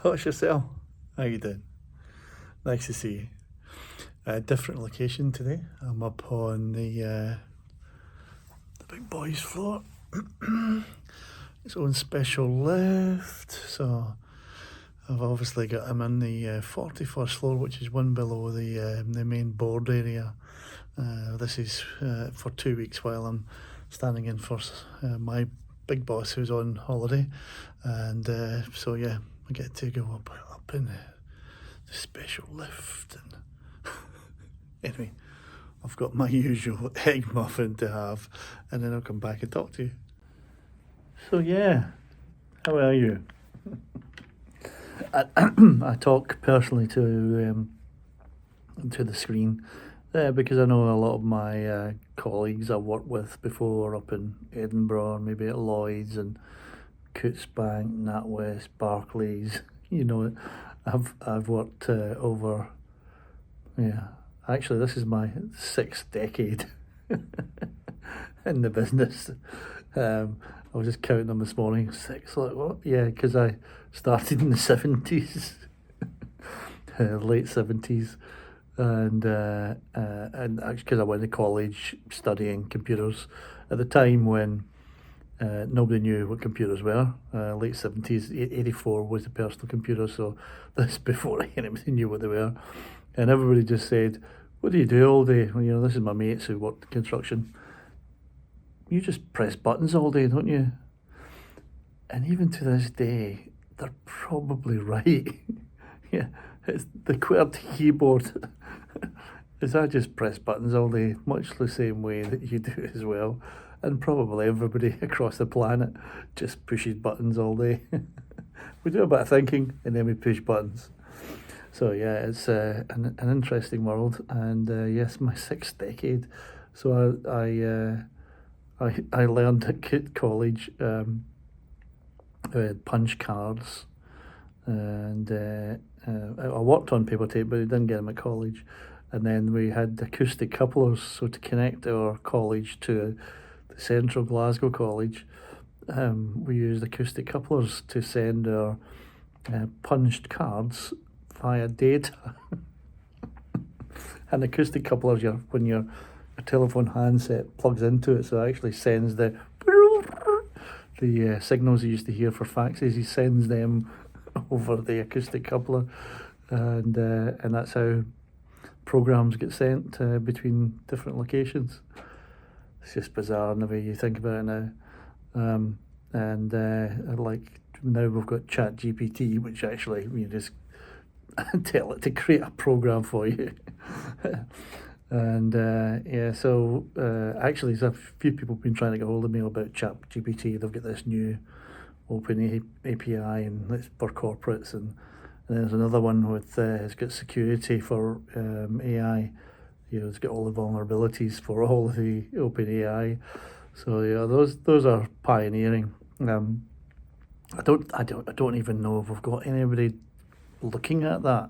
How's yourself? How you doing? Nice to see you. A different location today. I'm up on the big boys floor. Its own special lift. So I've obviously got I'm in the 41st floor, which is one below the main board area. This is for 2 weeks while I'm standing in for my big boss who's on holiday, and so yeah, I get to go up in the special lift. And anyway, I've got my usual egg muffin to have, and then I'll come back and talk to you. So yeah, how are you? I talk personally to the screen because I know a lot of my colleagues I've worked with before up in Edinburgh, maybe at Lloyd's and Coutts Bank, NatWest, Barclays. You know, I've worked over. Yeah, actually, this is my 6th decade in the business. I was just counting them this morning. 6, like what? Yeah, because I started in the 70s, late 70s, and actually because I went to college studying computers at the time when nobody knew what computers were. Late 70s, 84 was the personal computer, so this before anybody knew what they were. And everybody just said, what do you do all day? Well, this is my mates who worked in construction. You just press buttons all day, don't you? And even to this day, they're probably right. Yeah, it's the QWERTY keyboard. Is I just press buttons all day, much the same way that you do as well. And probably everybody across the planet just pushes buttons all day. We do a bit of thinking and then we push buttons. So yeah, it's an interesting world, and yes, my 6th decade. So I learned at college punch cards, and I worked on paper tape, but I didn't get them at college. And then we had acoustic couplers, so to connect our college to the central Glasgow College, we used acoustic couplers to send our punched cards via data. And acoustic couplers, when your telephone handset plugs into it, so it actually sends the signals you used to hear for faxes. He sends them over the acoustic coupler, and that's how programs get sent between different locations. It's just bizarre in the way you think about it now. Like now we've got ChatGPT, which actually you just tell it to create a program for you. And yeah, so actually there's a few people been trying to get hold of me about ChatGPT. They've got this new open API, and it's for corporates, and there's another one with it's got security for AI. It's got all the vulnerabilities for all the open AI. So yeah, those are pioneering. I don't even know if we've got anybody looking at that.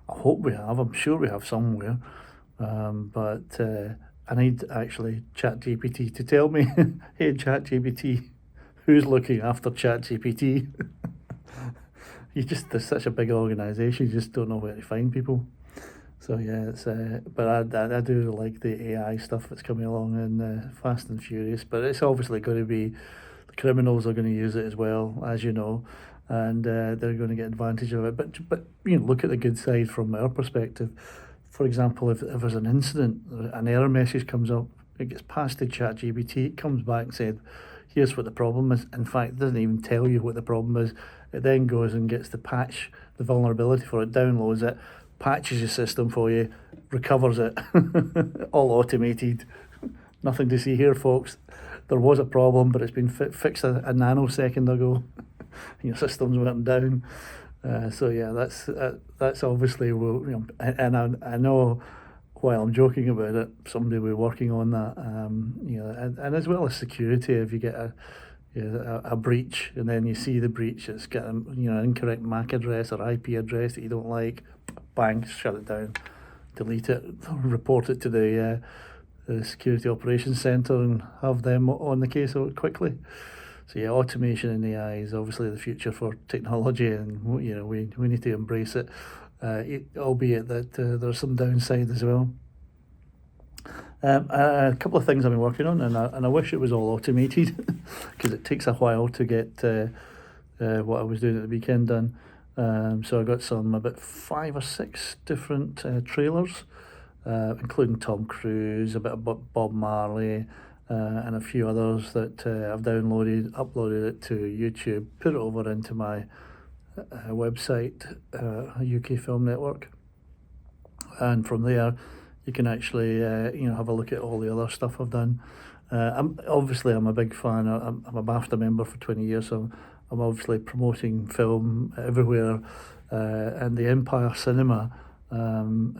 I hope we have. I'm sure we have somewhere. But I need actually ChatGPT to tell me, hey ChatGPT, who's looking after ChatGPT? There's such a big organisation, you just don't know where to find people. So yeah, it's but I do like the AI stuff that's coming along in Fast and Furious. But it's obviously going to be the criminals are going to use it as well, as you know, and they're going to get advantage of it. But look at the good side from our perspective. For example, if there's an incident, an error message comes up, it gets passed to ChatGPT, it comes back and said, here's what the problem is. In fact, it doesn't even tell you what the problem is. It then goes and gets the patch, the vulnerability for it, downloads it, patches your system for you, recovers it, all automated. Nothing to see here, folks. There was a problem, but it's been fixed a nanosecond ago. Your systems went down. So yeah, that's obviously and I know while I'm joking about it, somebody will be working on that. And as well as security, if you get a breach and then you see the breach, it's got an incorrect MAC address or IP address that you don't like, bang, shut it down, delete it, report it to the Security Operations Centre and have them on the case quickly. So yeah, automation and AI is obviously the future for technology, and we need to embrace it, albeit that there's some downside as well. A couple of things I've been working on, and I wish it was all automated because it takes a while to get what I was doing at the weekend done. So I got about 5 or 6 different trailers, including Tom Cruise, a bit of Bob Marley, and a few others that I've downloaded, uploaded it to YouTube, put it over into my website, UK Film Network, and from there you can actually have a look at all the other stuff I've done. I'm a big fan. I'm a BAFTA member for 20 years, so I'm obviously promoting film everywhere, and the Empire Cinema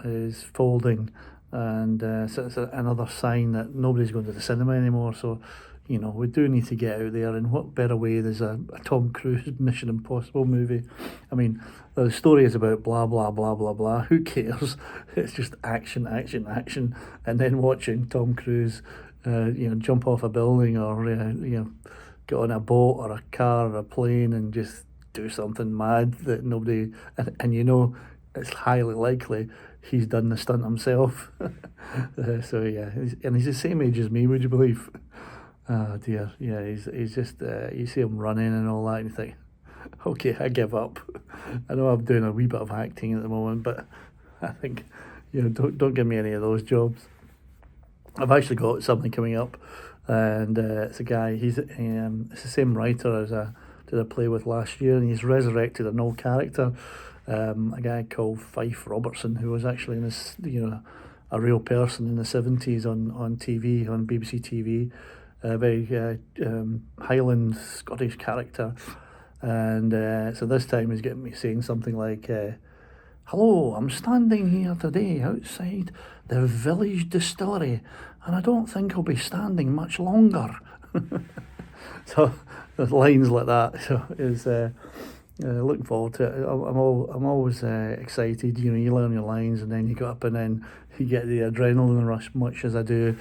is folding, and so it's another sign that nobody's going to the cinema anymore. So, we do need to get out there, and what better way there's a Tom Cruise Mission Impossible movie. I mean, the story is about blah, blah, blah, blah, blah. Who cares? It's just action, action, action, and then watching Tom Cruise, jump off a building, or, get on a boat or a car or a plane and just do something mad that nobody, and it's highly likely he's done the stunt himself. So yeah, he's the same age as me, would you believe? Oh dear, yeah, he's just, you see him running and all that, and you think, okay, I give up. I know I'm doing a wee bit of acting at the moment, but I think, don't give me any of those jobs. I've actually got something coming up, and it's a guy, it's the same writer as I did a play with last year, and he's resurrected an old character, a guy called Fife Robertson, who was actually in this, a real person in the 70s on TV, on BBC TV, a very Highland Scottish character. And so this time he's getting me saying something like, hello, I'm standing here today outside the village distillery, and I don't think I'll be standing much longer. So there's lines like that. So it's looking forward to it. I'm always excited. You learn your lines, and then you go up, and then you get the adrenaline rush, much as I do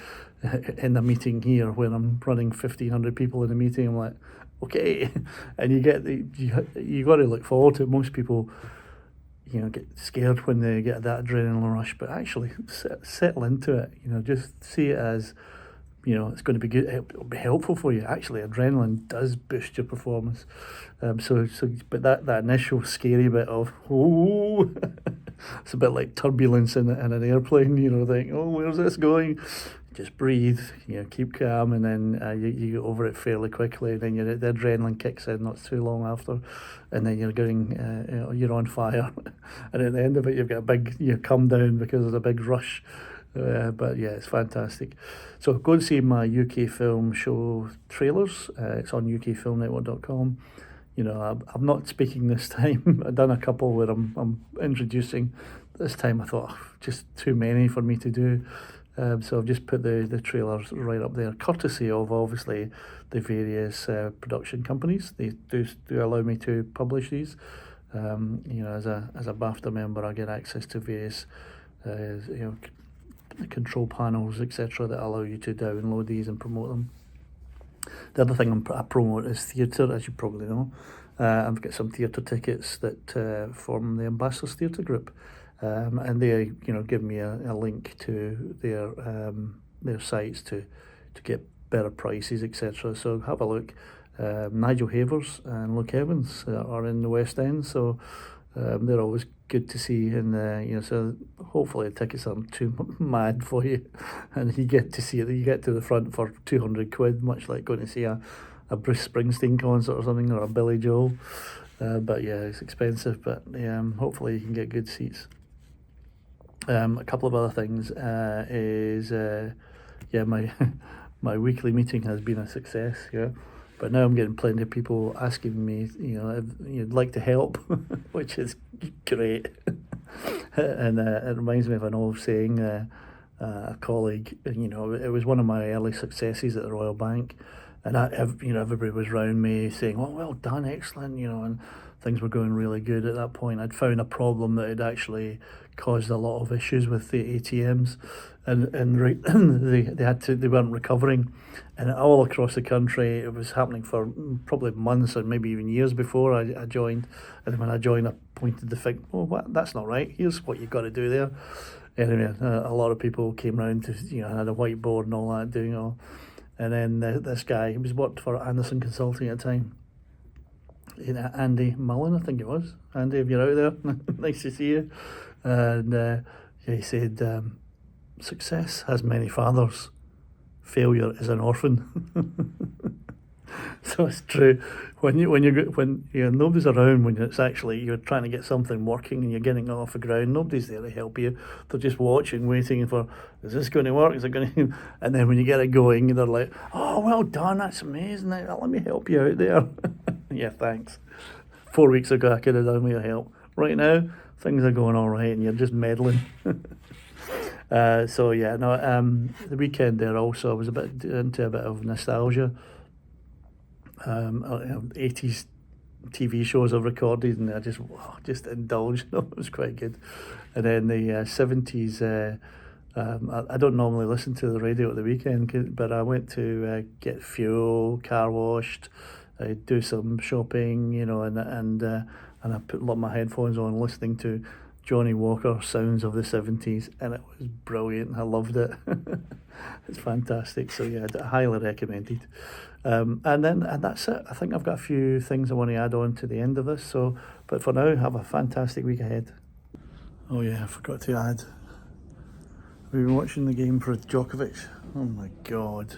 in the meeting here when I'm running 1,500 people in a meeting. I'm like, okay, and you got to look forward to it. Most people, get scared when they get that adrenaline rush, but actually settle into it. Just see it as, it's going to be good. It'll be helpful for you. Actually, adrenaline does boost your performance. But that initial scary bit of, oh, it's a bit like turbulence in an airplane. Think, oh, where's this going? Just breathe. Keep calm, and then you get over it fairly quickly. And then the adrenaline kicks in not too long after, and then you're on fire. And at the end of it, you've got a big come down because there's a big rush. But yeah, it's fantastic. So go and see my UK film show trailers. It's on ukfilmnetwork.com. I'm not speaking this time. I've done a couple where I'm introducing. This time I thought, just too many for me to do. So I've just put the trailers right up there, courtesy of obviously the various production companies. They do allow me to publish these. As a BAFTA member, I get access to various control panels, etc., that allow you to download these and promote them. The other thing I promote is theatre, as you probably know. I've got some theatre tickets that form the Ambassadors Theatre Group, and they give me a link to their sites to get better prices, etc. So have a look. Nigel Havers and Luke Evans are in the West End, so they're always good to see, and so hopefully the tickets aren't too mad for you, and you get to see it. You get to the front for 200 quid, much like going to see a Bruce Springsteen concert or something, or a Billy Joel. But yeah, it's expensive, but hopefully you can get good seats. A couple of other things is my my weekly meeting has been a success. Yeah. But now I'm getting plenty of people asking me, if you'd like to help, which is great. And it reminds me of an old saying, a colleague, it was one of my early successes at the Royal Bank. and everybody was round me saying, "Oh, well done, excellent," and things were going really good at that point. I'd found a problem that had actually caused a lot of issues with the ATMs, and right, they weren't recovering, and all across the country it was happening for probably months or maybe even years before I joined, and when I joined, I pointed the finger. Oh, what? That's not right. Here's what you got to do there. Anyway, a lot of people came round to had a whiteboard and all that doing all. And then this guy, he was worked for Anderson Consulting at the time. Andy Mullen, I think it was. Andy, if you're out there, nice to see you. And he said, "Success has many fathers. Failure is an orphan." So it's true. When nobody's around, when it's actually you're trying to get something working and you're getting it off the ground, nobody's there to help you. They're just watching, waiting for, is this going to work? Is it going to? And then when you get it going, they're like, "Oh, well done, that's amazing. Let me help you out there." Yeah, thanks. 4 weeks ago, I could have done with your help. Right now, things are going all right, and you're just meddling. So yeah, no. The weekend there also, I was into a bit of nostalgia. 80s TV shows I've recorded, and I just indulged. It was quite good. And then the 70s. I don't normally listen to the radio at the weekend, but I went to get fuel, car washed, do some shopping, and I put a lot of my headphones on, listening to Johnny Walker sounds of the 70s, and it was brilliant. I loved it. It's fantastic. So yeah, I highly recommend it. And that's it. I think I've got a few things I want to add on to the end of this. So, but for now, have a fantastic week ahead. Oh yeah, I forgot to add. We've been watching the game for Djokovic. Oh my God.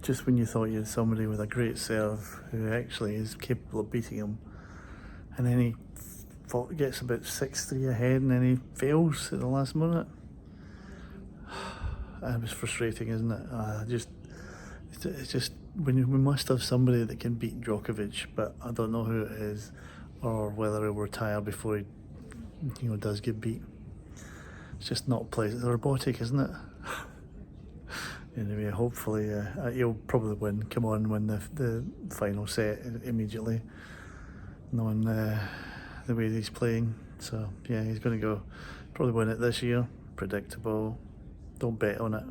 Just when you thought you had somebody with a great serve who actually is capable of beating him, and then he gets about 6-3 ahead, and then he fails at the last minute. It was frustrating, isn't it? It's just we must have somebody that can beat Djokovic, but I don't know who it is, or whether he'll retire before he, does get beat. It's just not pleasant. It's robotic, isn't it? Anyway, hopefully he'll probably win. Come on, win the final set immediately, knowing the way he's playing. So yeah, he's going to go probably win it this year. Predictable. Don't bet on it.